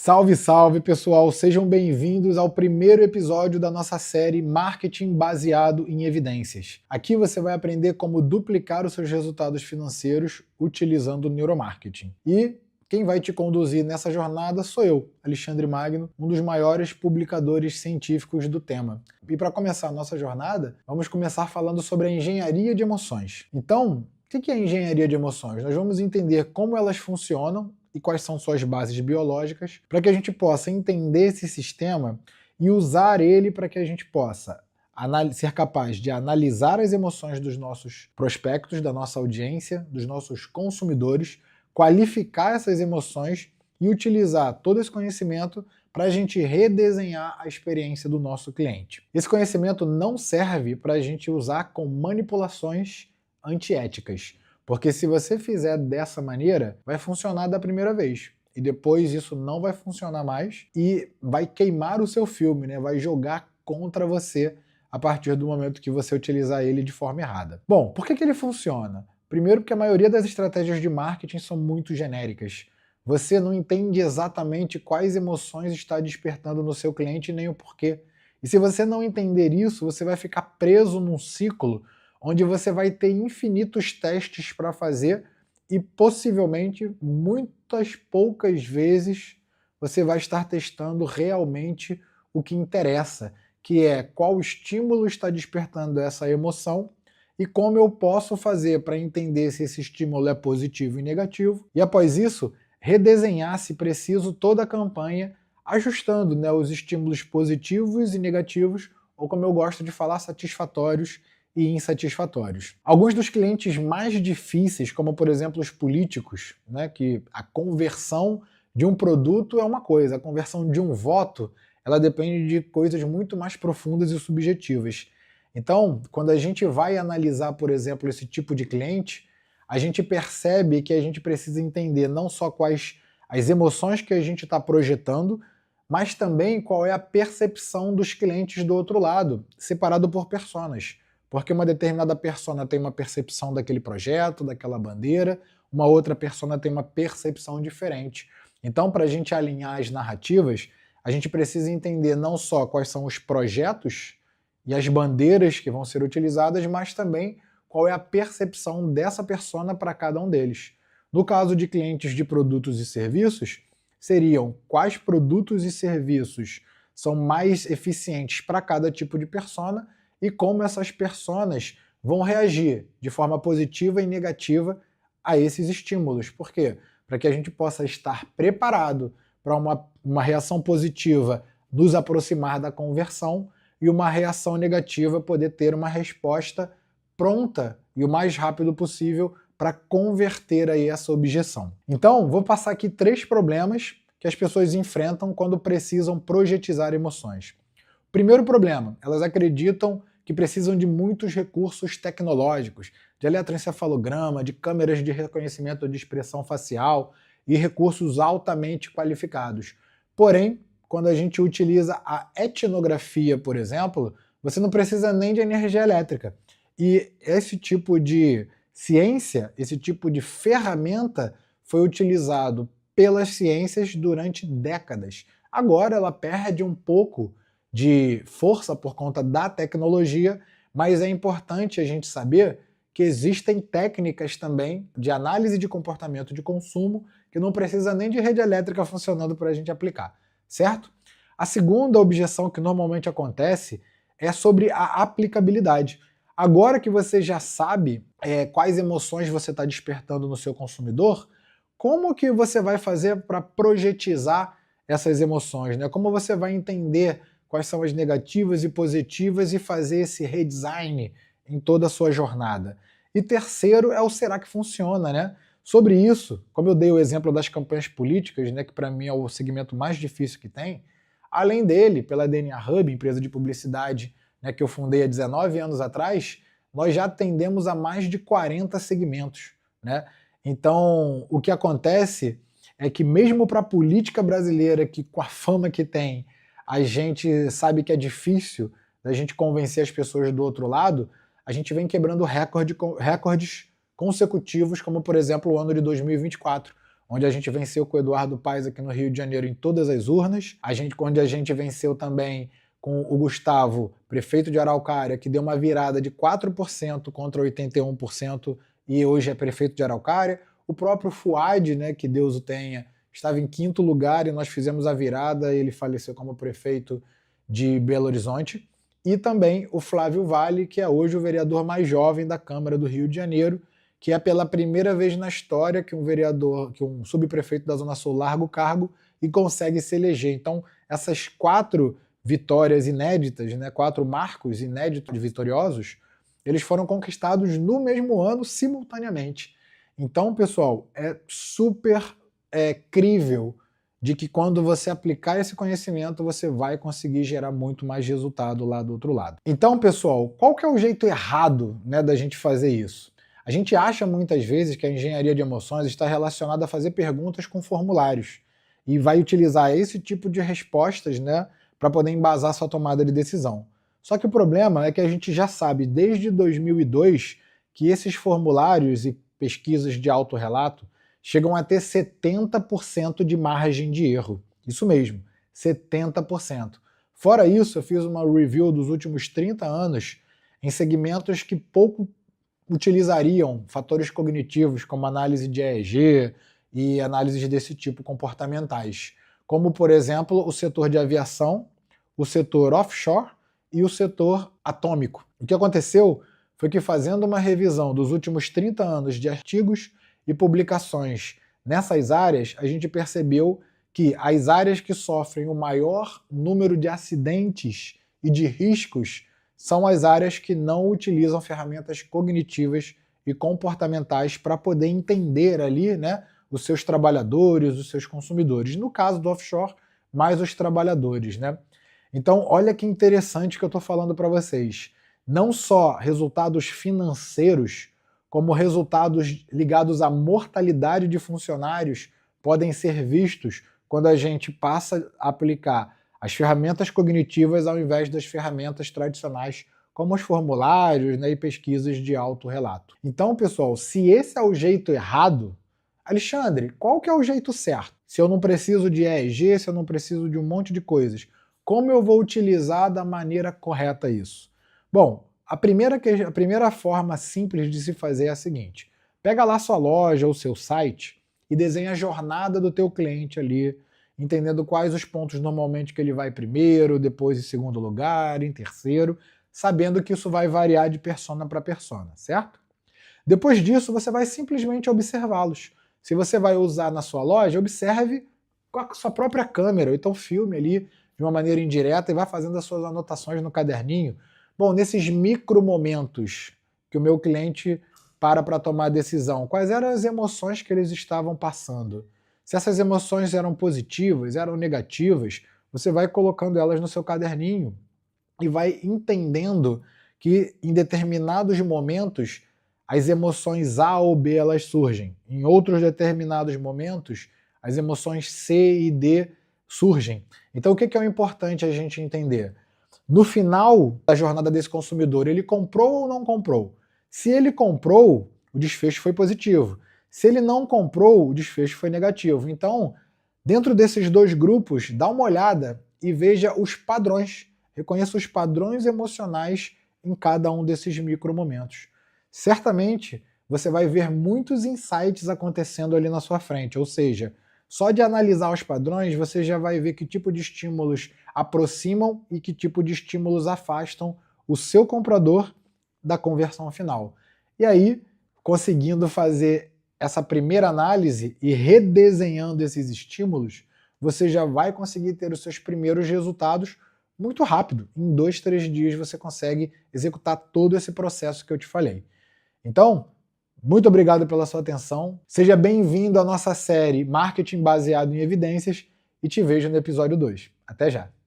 Salve, salve, pessoal! Sejam bem-vindos ao primeiro episódio da nossa série Marketing Baseado em Evidências. Aqui você vai aprender como duplicar os seus resultados financeiros utilizando o neuromarketing. E quem vai te conduzir nessa jornada sou eu, Alexandre Magno, um dos maiores publicadores científicos do tema. E para começar a nossa jornada, vamos começar falando sobre a engenharia de emoções. Então, o que é a engenharia de emoções? Nós vamos entender como elas funcionam e quais são suas bases biológicas, para que a gente possa entender esse sistema e usar ele para que a gente possa ser capaz de analisar as emoções dos nossos prospectos, da nossa audiência, dos nossos consumidores, qualificar essas emoções e utilizar todo esse conhecimento para a gente redesenhar a experiência do nosso cliente. Esse conhecimento não serve para a gente usar com manipulações antiéticas. Porque se você fizer dessa maneira, vai funcionar da primeira vez. E depois isso não vai funcionar mais e vai queimar o seu filme, né? Vai jogar contra você a partir do momento que você utilizar ele de forma errada. Bom, por que ele funciona? Primeiro porque a maioria das estratégias de marketing são muito genéricas. Você não entende exatamente quais emoções está despertando no seu cliente nem o porquê. E se você não entender isso, você vai ficar preso num ciclo onde você vai ter infinitos testes para fazer e possivelmente muitas poucas vezes você vai estar testando realmente o que interessa, que é qual estímulo está despertando essa emoção e como eu posso fazer para entender se esse estímulo é positivo e negativo, e após isso, redesenhar, se preciso, toda a campanha, ajustando, né, os estímulos positivos e negativos, ou como eu gosto de falar, satisfatórios e insatisfatórios. Alguns dos clientes mais difíceis, como por exemplo os políticos, né, que a conversão de um produto é uma coisa, a conversão de um voto, ela depende de coisas muito mais profundas e subjetivas. Então, quando a gente vai analisar, por exemplo, esse tipo de cliente, a gente percebe que a gente precisa entender não só quais as emoções que a gente está projetando, mas também qual é a percepção dos clientes do outro lado, separado por personas. Porque uma determinada persona tem uma percepção daquele projeto, daquela bandeira, uma outra persona tem uma percepção diferente. Então, para a gente alinhar as narrativas, a gente precisa entender não só quais são os projetos e as bandeiras que vão ser utilizadas, mas também qual é a percepção dessa persona para cada um deles. No caso de clientes de produtos e serviços, seriam quais produtos e serviços são mais eficientes para cada tipo de persona e como essas personas vão reagir de forma positiva e negativa a esses estímulos. Por quê? Para que a gente possa estar preparado para uma reação positiva nos aproximar da conversão e uma reação negativa poder ter uma resposta pronta e o mais rápido possível para converter aí essa objeção. Então, vou passar aqui 3 problemas que as pessoas enfrentam quando precisam projetizar emoções. Primeiro problema, elas acreditam que precisam de muitos recursos tecnológicos, de eletroencefalograma, de câmeras de reconhecimento de expressão facial e recursos altamente qualificados. Porém, quando a gente utiliza a etnografia, por exemplo, você não precisa nem de energia elétrica. E esse tipo de ciência, esse tipo de ferramenta foi utilizado pelas ciências durante décadas. Agora ela perde um pouco de força por conta da tecnologia, mas é importante a gente saber que existem técnicas também de análise de comportamento de consumo que não precisa nem de rede elétrica funcionando para a gente aplicar, certo? A segunda objeção que normalmente acontece é sobre a aplicabilidade. Agora que você já sabe quais emoções você está despertando no seu consumidor, como que você vai fazer para projetizar essas emoções, né? Como você vai entender quais são as negativas e positivas e fazer esse redesign em toda a sua jornada? E terceiro é o será que funciona, né? Sobre isso, como eu dei o exemplo das campanhas políticas, né, que para mim é o segmento mais difícil que tem, além dele, pela DNA Hub, empresa de publicidade, né, que eu fundei há 19 anos atrás, nós já atendemos a mais de 40 segmentos, né? Então, o que acontece é que mesmo para a política brasileira, que com a fama que tem, a gente sabe que é difícil da gente convencer as pessoas do outro lado, a gente vem quebrando recordes consecutivos, como por exemplo o ano de 2024, onde a gente venceu com o Eduardo Paes aqui no Rio de Janeiro em todas as urnas, onde a gente venceu também com o Gustavo, prefeito de Araucária, que deu uma virada de 4% contra 81% e hoje é prefeito de Araucária. O próprio Fuad, né, que Deus o tenha, estava em 5º lugar e nós fizemos a virada, ele faleceu como prefeito de Belo Horizonte. E também o Flávio Vale, que é hoje o vereador mais jovem da Câmara do Rio de Janeiro, que é pela primeira vez na história que um subprefeito da Zona Sul larga o cargo e consegue se eleger. Então, essas 4 vitórias inéditas, né, 4 marcos inéditos vitoriosos, eles foram conquistados no mesmo ano, simultaneamente. Então, pessoal, é super crível de que quando você aplicar esse conhecimento, você vai conseguir gerar muito mais resultado lá do outro lado. Então, pessoal, qual que é o jeito errado, né, da gente fazer isso? A gente acha muitas vezes que a engenharia de emoções está relacionada a fazer perguntas com formulários e vai utilizar esse tipo de respostas, né, para poder embasar sua tomada de decisão. Só que o problema é que a gente já sabe desde 2002 que esses formulários e pesquisas de autorrelato chegam a ter 70% de margem de erro. Isso mesmo, 70%. Fora isso, eu fiz uma review dos últimos 30 anos em segmentos que pouco utilizariam fatores cognitivos como análise de EEG e análises desse tipo comportamentais, como, por exemplo, o setor de aviação, o setor offshore e o setor atômico. O que aconteceu foi que, fazendo uma revisão dos últimos 30 anos de artigos e publicações nessas áreas, a gente percebeu que as áreas que sofrem o maior número de acidentes e de riscos são as áreas que não utilizam ferramentas cognitivas e comportamentais para poder entender ali, né, os seus trabalhadores, os seus consumidores. No caso do offshore, mais os trabalhadores, né? Então, olha que interessante que eu estou falando para vocês. Não só resultados financeiros, como resultados ligados à mortalidade de funcionários podem ser vistos quando a gente passa a aplicar as ferramentas cognitivas ao invés das ferramentas tradicionais, como os formulários, né, e pesquisas de autorrelato. Então, pessoal, se esse é o jeito errado, Alexandre, qual que é o jeito certo? Se eu não preciso de EEG, se eu não preciso de um monte de coisas, como eu vou utilizar da maneira correta isso? Bom, a primeira forma simples de se fazer é a seguinte: pega lá sua loja ou seu site e desenha a jornada do teu cliente ali, entendendo quais os pontos normalmente que ele vai primeiro, depois em segundo lugar, em terceiro, sabendo que isso vai variar de persona para persona, certo? Depois disso, você vai simplesmente observá-los. Se você vai usar na sua loja, observe com a sua própria câmera, ou então filme ali de uma maneira indireta e vá fazendo as suas anotações no caderninho. Bom, nesses micro momentos que o meu cliente para tomar a decisão, quais eram as emoções que eles estavam passando? Se essas emoções eram positivas, eram negativas, você vai colocando elas no seu caderninho e vai entendendo que em determinados momentos as emoções A ou B elas surgem. Em outros determinados momentos, as emoções C e D surgem. Então o que é o importante a gente entender? No final da jornada desse consumidor, ele comprou ou não comprou? Se ele comprou, o desfecho foi positivo. Se ele não comprou, o desfecho foi negativo. Então, dentro desses dois grupos, dá uma olhada e veja os padrões. Reconheça os padrões emocionais em cada um desses micromomentos. Certamente, você vai ver muitos insights acontecendo ali na sua frente, ou seja, só de analisar os padrões, você já vai ver que tipo de estímulos aproximam e que tipo de estímulos afastam o seu comprador da conversão final. E aí, conseguindo fazer essa primeira análise e redesenhando esses estímulos, você já vai conseguir ter os seus primeiros resultados muito rápido. Em 2, 3 dias você consegue executar todo esse processo que eu te falei. Então, muito obrigado pela sua atenção. Seja bem-vindo à nossa série Marketing Baseado em Evidências e te vejo no episódio 2. Até já!